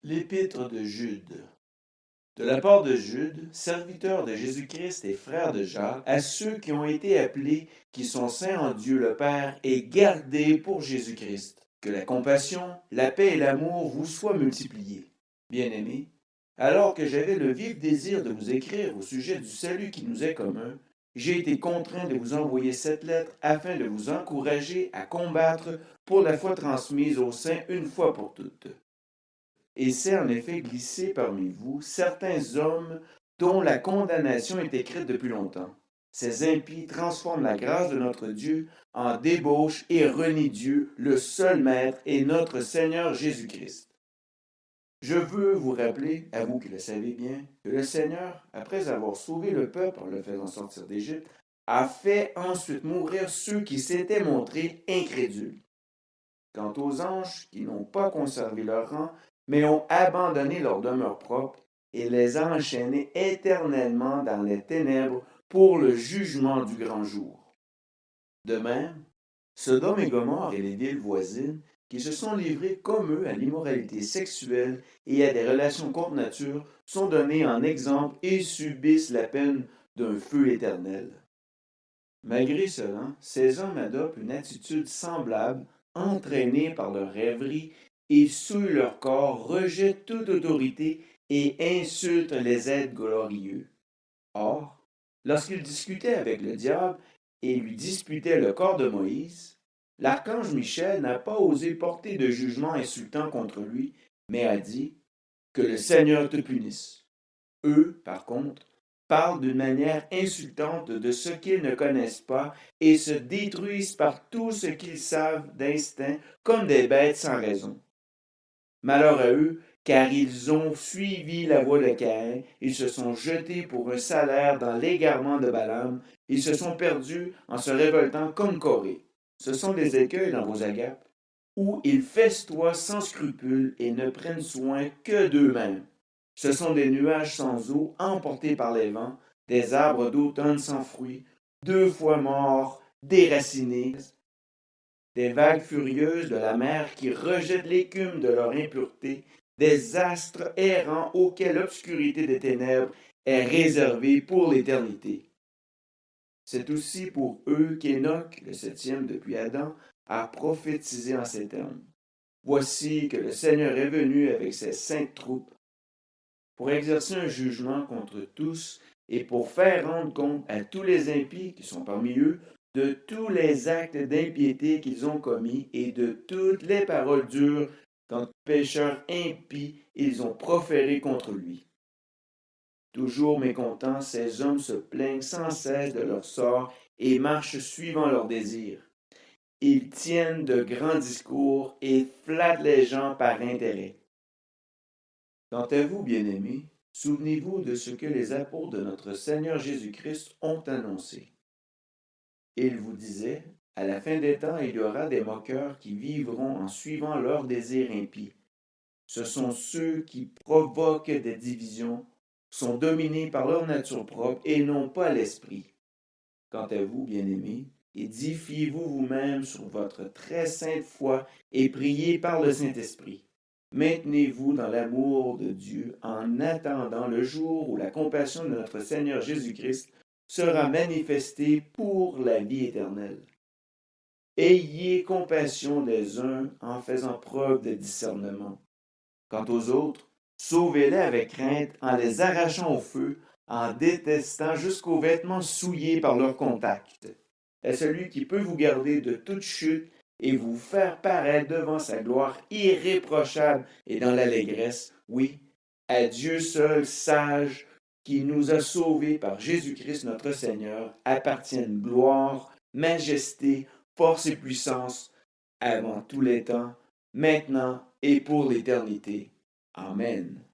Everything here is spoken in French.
L'Épître de Jude. De la part de Jude, serviteur de Jésus-Christ et frère de Jacques, à ceux qui ont été appelés, qui sont saints en Dieu le Père et gardés pour Jésus-Christ. Que la compassion, la paix et l'amour vous soient multipliés. Bien-aimés, alors que j'avais le vif désir de vous écrire au sujet du salut qui nous est commun, j'ai été contraint de vous envoyer cette lettre afin de vous encourager à combattre pour la foi transmise aux saints une fois pour toutes. Et s'est en effet glissé parmi vous certains hommes dont la condamnation est écrite depuis longtemps. Ces impies transforment la grâce de notre Dieu en débauche et renient Dieu, le seul Maître et notre Seigneur Jésus-Christ. Je veux vous rappeler, à vous qui le savez bien, que le Seigneur, après avoir sauvé le peuple en le faisant sortir d'Égypte, a fait ensuite mourir ceux qui s'étaient montrés incrédules. Quant aux anges qui n'ont pas conservé leur rang, mais ont abandonné leur demeure propre et les a enchaînés éternellement dans les ténèbres pour le jugement du grand jour. De même, Sodome et Gomorrhe et les villes voisines, qui se sont livrés comme eux à l'immoralité sexuelle et à des relations contre nature, sont donnés en exemple et subissent la peine d'un feu éternel. Malgré cela, ces hommes adoptent une attitude semblable, entraînés par leur rêverie, et souillent leur corps, rejettent toute autorité et insultent les êtres glorieux. Or, lorsqu'ils discutaient avec le diable et lui disputaient le corps de Moïse, l'archange Michel n'a pas osé porter de jugement insultant contre lui, mais a dit que le Seigneur te punisse. Eux, par contre, parlent d'une manière insultante de ce qu'ils ne connaissent pas et se détruisent par tout ce qu'ils savent d'instinct comme des bêtes sans raison. Malheur à eux, car ils ont suivi la voie de Caïn, ils se sont jetés pour un salaire dans l'égarement de Balaam, ils se sont perdus en se révoltant comme Corée. Ce sont des écueils dans vos agapes, où ils festoient sans scrupule et ne prennent soin que d'eux-mêmes. Ce sont des nuages sans eau emportés par les vents, des arbres d'automne sans fruits, deux fois morts, déracinés, des vagues furieuses de la mer qui rejettent l'écume de leur impureté, des astres errants auxquels l'obscurité des ténèbres est réservée pour l'éternité. C'est aussi pour eux qu'Enoch, le septième depuis Adam, a prophétisé en ces termes. Voici que le Seigneur est venu avec ses saintes troupes pour exercer un jugement contre tous et pour faire rendre compte à tous les impies qui sont parmi eux de tous les actes d'impiété qu'ils ont commis et de toutes les paroles dures qu'en pécheurs impies ils ont proférées contre lui. Toujours mécontents, ces hommes se plaignent sans cesse de leur sort et marchent suivant leurs désirs. Ils tiennent de grands discours et flattent les gens par intérêt. Quant à vous, bien-aimés, souvenez-vous de ce que les apôtres de notre Seigneur Jésus-Christ ont annoncé. Ils vous disaient, à la fin des temps, il y aura des moqueurs qui vivront en suivant leurs désirs impies. Ce sont ceux qui provoquent des divisions, sont dominés par leur nature propre et n'ont pas l'esprit. Quant à vous, bien-aimés, édifiez-vous vous-même sur votre très sainte foi et priez par le Saint-Esprit. Maintenez-vous dans l'amour de Dieu en attendant le jour où la compassion de notre Seigneur Jésus-Christ sera manifestée pour la vie éternelle. Ayez compassion des uns en faisant preuve de discernement. Quant aux autres, sauvez-les avec crainte en les arrachant au feu, en détestant jusqu'aux vêtements souillés par leur contact. Est celui qui peut vous garder de toute chute et vous faire paraître devant sa gloire irréprochable et dans l'allégresse, oui, à Dieu seul sage, qui nous a sauvés par Jésus-Christ notre Seigneur, appartiennent gloire, majesté, force et puissance, avant tous les temps, maintenant et pour l'éternité. Amen.